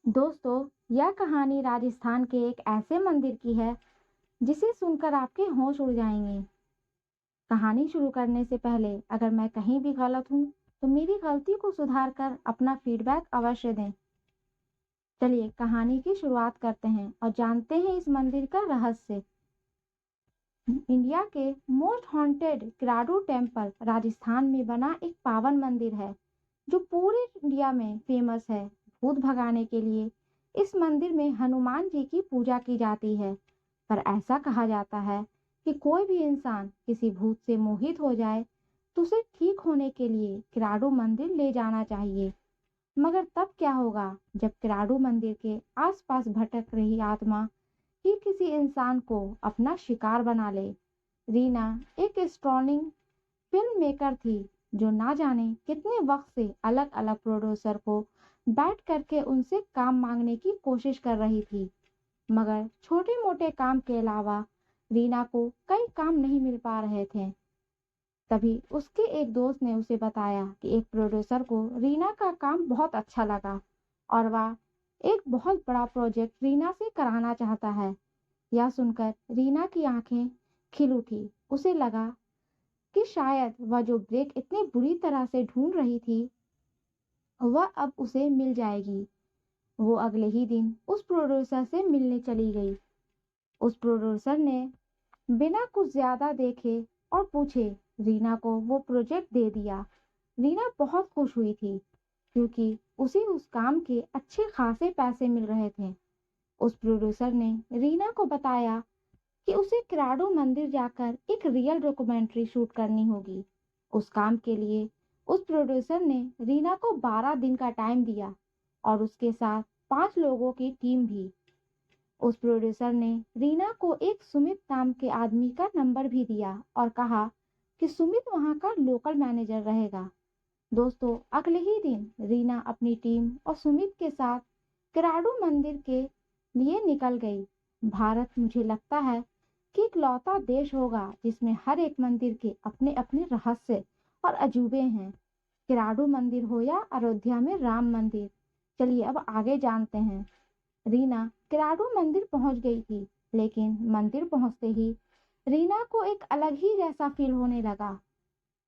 दोस्तों, यह कहानी राजस्थान के एक ऐसे मंदिर की है जिसे सुनकर आपके होश उड़ जाएंगे। कहानी शुरू करने से पहले अगर मैं कहीं भी गलत हूँ तो मेरी गलती को सुधार कर अपना फीडबैक अवश्य दें। चलिए कहानी की शुरुआत करते हैं और जानते हैं इस मंदिर का रहस्य। इंडिया के मोस्ट हॉन्टेड क्राडू टेम्पल राजस्थान में बना एक पावन मंदिर है जो पूरे इंडिया में फेमस है। भूत भगाने के लिए इस मंदिर में हनुमान जी की पूजा की जाती है। पर ऐसा कहा जाता है कि कोई भी इंसान किसी भूत से मोहित हो जाए तो उसे ठीक होने के लिए क्राडू मंदिर ले जाना चाहिए। मगर तब क्या होगा जब क्राडू मंदिर के आसपास भटक रही आत्मा ही किसी इंसान को अपना शिकार बना ले। रीना एक स्ट्रॉनिंग फिल्म मेकर थी जो ना जाने कितने वक्त से अलग अलग प्रोड्यूसर को बैठ करके उनसे काम मांगने की कोशिश कर रही थी। मगर छोटे मोटे काम के अलावा रीना को कई काम नहीं मिल पा रहे थे। तभी उसके एक दोस्त ने उसे बताया कि एक प्रोड्यूसर को रीना का काम बहुत अच्छा लगा और वह एक बहुत बड़ा प्रोजेक्ट रीना से कराना चाहता है। यह सुनकर रीना की आंखें खिल उठी। उसे लगा कि शायद वह जो ब्रेक इतनी बुरी तरह से ढूंढ रही थी वह अब उसे मिल जाएगी। वो अगले ही दिन उस प्रोड्यूसर से मिलने चली गई। उस प्रोड्यूसर ने बिना कुछ ज्यादा देखे और पूछे रीना को वो प्रोजेक्ट दे दिया। रीना बहुत खुश हुई थी क्योंकि उसे उस काम के अच्छे खासे पैसे मिल रहे थे। उस प्रोड्यूसर ने रीना को बताया कि उसे क्राडो मंदिर जाकर एक रियल डॉक्यूमेंट्री शूट करनी होगी। उस काम के लिए उस प्रोड्यूसर ने रीना को 12 दिन का टाइम दिया और उसके साथ 5 लोगों की टीम भी। उस प्रोड्यूसर ने रीना को एक सुमित नाम के आदमी का नंबर भी दिया और कहा कि सुमित वहां का लोकल मैनेजर रहेगा। दोस्तों, अगले ही दिन रीना अपनी टीम और सुमित के साथ क्राडो मंदिर के लिए निकल गई। भारत मुझे लगता है कि इकलौता देश होगा जिसमें हर एक मंदिर के अपने अपने रहस्य और अजूबे हैं। किराडू मंदिर हो या अयोध्या में राम मंदिर। चलिए अब आगे जानते हैं। रीना किराडू मंदिर पहुंच गई थी, लेकिन मंदिर पहुंचते ही रीना को एक अलग ही जैसा फील होने लगा।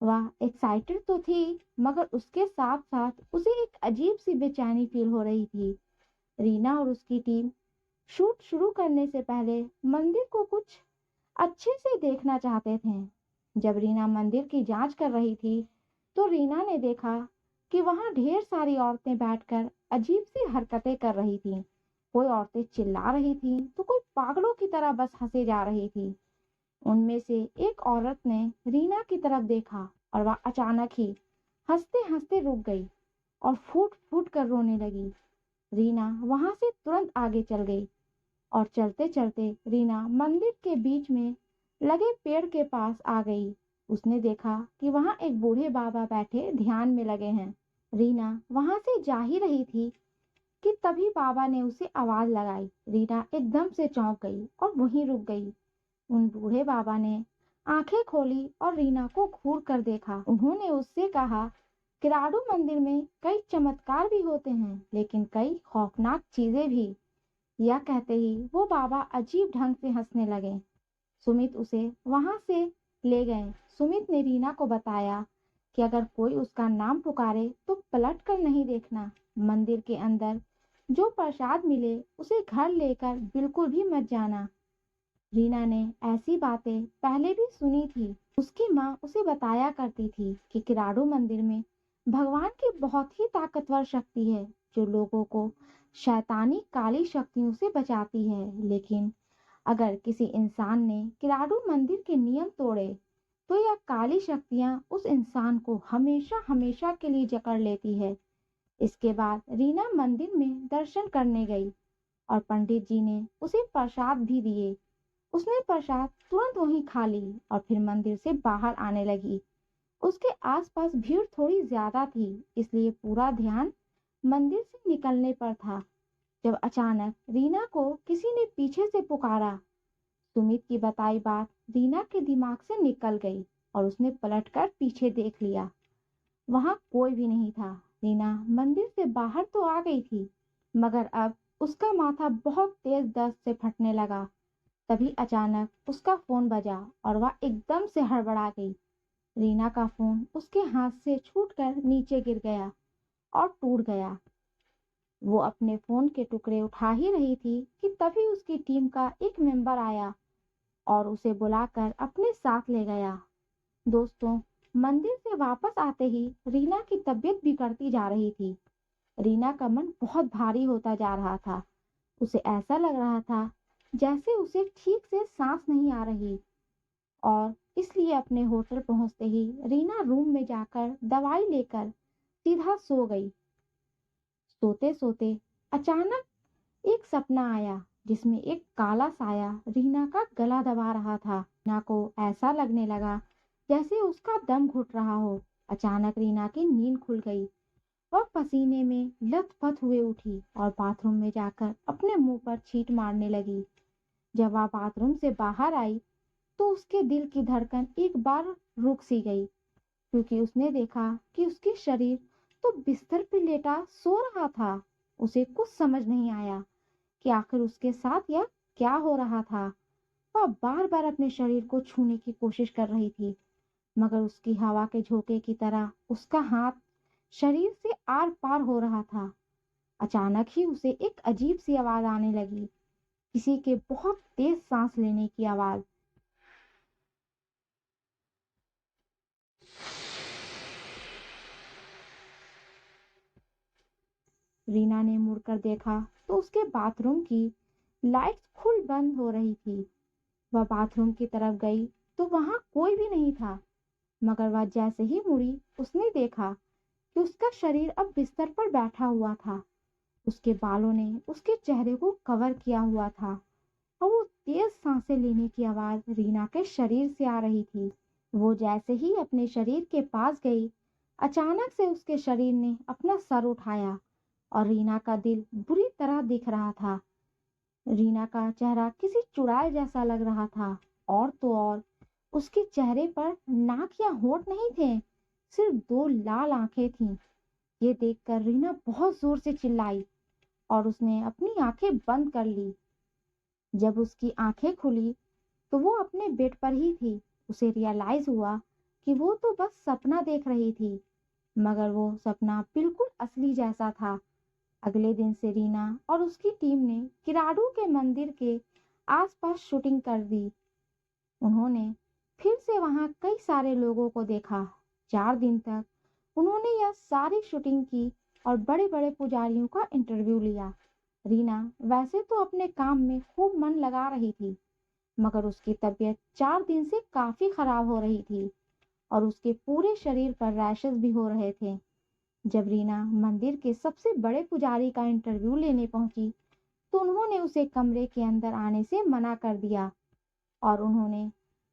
वह एक्साइटेड तो थी मगर उसके साथ साथ उसे एक अजीब सी बेचैनी फील हो रही थी। रीना और उसकी टीम शूट शुरू करने से पहले मंदिर को कुछ अच्छे से देखना चाहते थे। जब रीना मंदिर की जांच कर रही थी तो रीना ने देखा कि वहां ढेर सारी औरतें बैठकर अजीब सी हरकतें कर रही थीं। कोई औरतें चिल्ला रही थीं तो कोई पागलों की तरह बस हंसे जा रही थी। उनमें से एक औरत ने रीना की तरफ देखा और वह अचानक ही हंसते हंसते रुक गई और फूट फूट कर रोने लगी। रीना वहां से तुरंत आगे चल गई और चलते चलते रीना मंदिर के बीच में लगे पेड़ के पास आ गई। उसने देखा कि वहां एक बूढ़े बाबा बैठे ध्यान में लगे हैं। रीना वहां से जा ही रही थी कि तभी बाबा ने उसे आवाज लगाई। रीना एकदम से चौंक गई और वहीं रुक गई। उन बूढ़े बाबा ने आंखें खोली और रीना को घूर कर देखा। उन्होंने उससे कहा, किराडू मंदिर में कई चमत्कार भी होते हैं लेकिन कई खौफनाक चीजें भी। यह कहते ही वो बाबा अजीब ढंग से हंसने लगे। सुमित उसे वहां से ले गए। सुमित ने रीना को बताया कि अगर कोई उसका नाम पुकारे तो पलट कर नहीं देखना। मंदिर के अंदर जो प्रसाद मिले उसे घर लेकर बिल्कुल भी मत जाना। रीना ने ऐसी बातें पहले भी सुनी थी। उसकी माँ उसे बताया करती थी कि किराडू मंदिर में भगवान की बहुत ही ताकतवर शक्ति है जो लोगों को शैतानी काली शक्तियों से बचाती है। लेकिन अगर किसी इंसान ने किराडू मंदिर के नियम तोड़े तो यह काली शक्तियां उस इंसान को हमेशा हमेशा के लिए जकड़ लेती है। इसके बाद रीना मंदिर में दर्शन करने गई और पंडित जी ने उसे प्रसाद भी दिए। उसने प्रसाद तुरंत वहीं खा ली और फिर मंदिर से बाहर आने लगी। उसके आसपास भीड़ थोड़ी ज्यादा थी, इसलिए पूरा ध्यान मंदिर से निकलने पर था जब अचानक रीना को किसी ने पीछे से पुकारा। सुमित की बताई बात रीना के दिमाग से निकल गई और उसने पलटकर पीछे देख लिया। वहां कोई भी नहीं था। रीना मंदिर से बाहर तो आ गई थी मगर अब उसका माथा बहुत तेज दर्द से फटने लगा। तभी अचानक उसका फोन बजा और वह एकदम से हड़बड़ा गई। रीना का फोन उसके हाथ से छूटकर नीचे गिर गया और टूट गया। वो अपने फोन के टुकड़े उठा ही रही थी कि तभी उसकी टीम का एक मेंबर आया और उसे बुलाकर अपने साथ ले गया। दोस्तों, मंदिर से वापस आते ही रीना की तबीयत बिगड़ती जा रही थी। रीना का मन बहुत भारी होता जा रहा था। उसे ऐसा लग रहा था जैसे उसे ठीक से सांस नहीं आ रही, और इसलिए अपने होटल पहुंचते ही रीना रूम में जाकर दवाई लेकर सीधा सो गई। सोते सोते अचानक एक सपना आया जिसमें एक काला साया रीना का गला दबा रहा था। रीना को ऐसा लगने लगा जैसे उसका दम घुट रहा हो। अचानक रीना की नींद खुल गई। वह पसीने में लथपथ हुए उठी और बाथरूम में जाकर अपने मुंह पर छींट मारने लगी। जब वह बाथरूम से बाहर आई तो उसके दिल की धड़कन एक बार रुक सी गई, क्योंकि उसने देखा कि उसके शरीर तो बिस्तर पर लेटा सो रहा था। उसे कुछ समझ नहीं आया कि आखिर उसके साथ यह क्या हो रहा था। वह बार बार अपने शरीर को छूने की कोशिश कर रही थी, मगर उसकी हवा के झोंके की तरह उसका हाथ शरीर से आर पार हो रहा था। अचानक ही उसे एक अजीब सी आवाज आने लगी, किसी के बहुत तेज सांस लेने की आवाज। रीना ने मुड़कर देखा तो उसके बाथरूम की लाइट्स खुल बंद हो रही थी। वह बाथरूम की तरफ गई तो वहां कोई भी नहीं था, मगर वह जैसे ही मुड़ी उसने देखा कि उसका शरीर अब बिस्तर पर बैठा हुआ था। उसके बालों ने उसके चेहरे को कवर किया हुआ था और वो तेज सांसें लेने की आवाज रीना के शरीर से आ रही थी। वो जैसे ही अपने शरीर के पास गई, अचानक से उसके शरीर ने अपना सर उठाया और रीना का दिल बुरी तरह दिख रहा था। रीना का चेहरा किसी चुड़ैल जैसा लग रहा था, और तो और उसके चेहरे पर नाक या होंठ नहीं थे, सिर्फ दो लाल आंखें थीं। ये देखकर रीना बहुत जोर से चिल्लाई और उसने अपनी आंखें बंद कर ली। जब उसकी आंखें खुली तो वो अपने बेड पर ही थी। उसे रियलाइज हुआ कि वो तो बस सपना देख रही थी, मगर वो सपना बिल्कुल असली जैसा था। अगले दिन से रीना और उसकी टीम ने किराडू के मंदिर के आसपास शूटिंग कर दी। उन्होंने फिर से वहां कई सारे लोगों को देखा। 4 दिन तक उन्होंने यह सारी शूटिंग की और बड़े बड़े पुजारियों का इंटरव्यू लिया। रीना वैसे तो अपने काम में खूब मन लगा रही थी, मगर उसकी तबीयत 4 दिन से काफी खराब हो रही थी और उसके पूरे शरीर पर रैशेस भी हो रहे थे। जब रीना मंदिर के सबसे बड़े पुजारी का इंटरव्यू लेने पहुंची तो उन्होंने उसे कमरे के अंदर आने से मना कर दिया और उन्होंने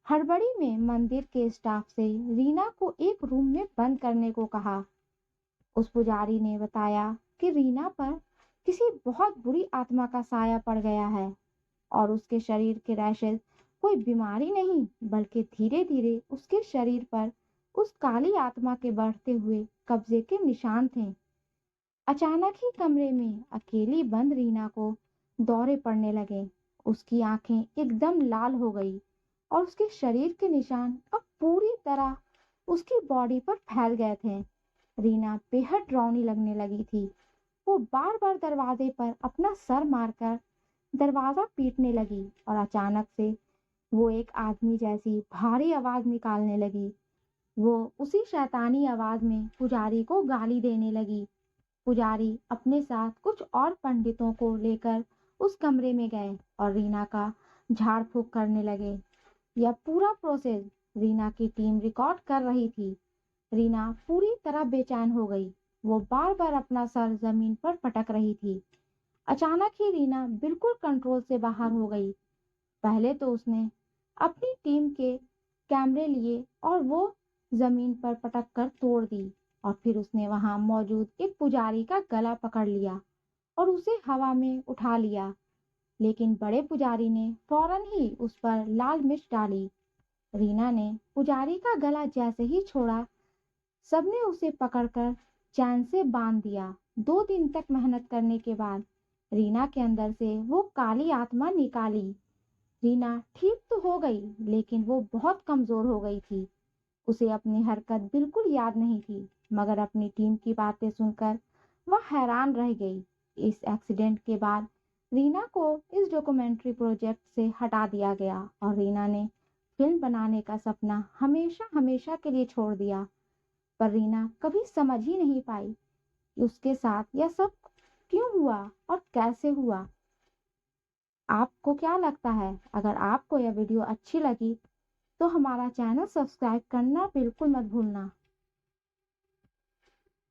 हड़बड़ी में मंदिर के स्टाफ से रीना को एक रूम में बंद करने को कहा। उस पुजारी ने बताया कि रीना पर किसी बहुत बुरी आत्मा का साया पड़ गया है और उसके शरीर के रैशेस कोई बीमारी नहीं, बल्कि धीरे धीरे उसके शरीर पर उस काली आत्मा के बढ़ते हुए कब्जे के निशान थे। अचानक ही कमरे में अकेली बंद रीना को दौरे पड़ने लगे। उसकी आंखें एकदम लाल हो गई और उसके शरीर के निशान अब पूरी तरह उसकी बॉडी पर फैल गए थे। रीना बेहद डरावनी लगने लगी थी। वो बार बार दरवाजे पर अपना सर मारकर दरवाजा पीटने लगी और अचानक से वो एक आदमी जैसी भारी आवाज निकालने लगी। वो उसी शैतानी आवाज में पुजारी को गाली देने लगी। पुजारी अपने साथ कुछ और पंडितों को लेकर उस कमरे में गए और रीना का झाड़ फूक करने लगे। यह पूरा प्रोसेस रीना की टीम रिकॉर्ड कर रही थी। रीना पूरी तरह बेचैन हो गई। वो बार बार अपना सर जमीन पर पटक रही थी। अचानक ही रीना बिल्कुल कंट्रोल से बाहर हो गई। पहले तो उसने अपनी टीम के कैमरे लिए और वो जमीन पर पटक कर तोड़ दी, और फिर उसने वहां मौजूद एक पुजारी का गला पकड़ लिया और उसे हवा में उठा लिया। लेकिन बड़े पुजारी ने फौरन ही उस पर लाल मिर्च डाली। रीना ने पुजारी का गला जैसे ही छोड़ा, सबने उसे पकड़कर चैन से बांध दिया। 2 दिन तक मेहनत करने के बाद रीना के अंदर से वो काली आत्मा निकाली। रीना ठीक तो हो गई, लेकिन वो बहुत कमजोर हो गई थी। उसे अपनी हरकत बिल्कुल याद नहीं थी, मगर अपनी टीम की बातें सुनकर वह हैरान रह गई। इस एक्सीडेंट के बाद रीना को इस डॉक्यूमेंट्री प्रोजेक्ट से हटा दिया गया और रीना ने फिल्म बनाने का सपना हमेशा हमेशा के लिए छोड़ दिया। पर रीना कभी समझ ही नहीं पाई कि उसके साथ यह सब क्यों हुआ और कैसे हुआ। आपको क्या लगता है? अगर आपको यह वीडियो अच्छी लगी तो हमारा चैनल सब्सक्राइब करना बिल्कुल मत भूलना।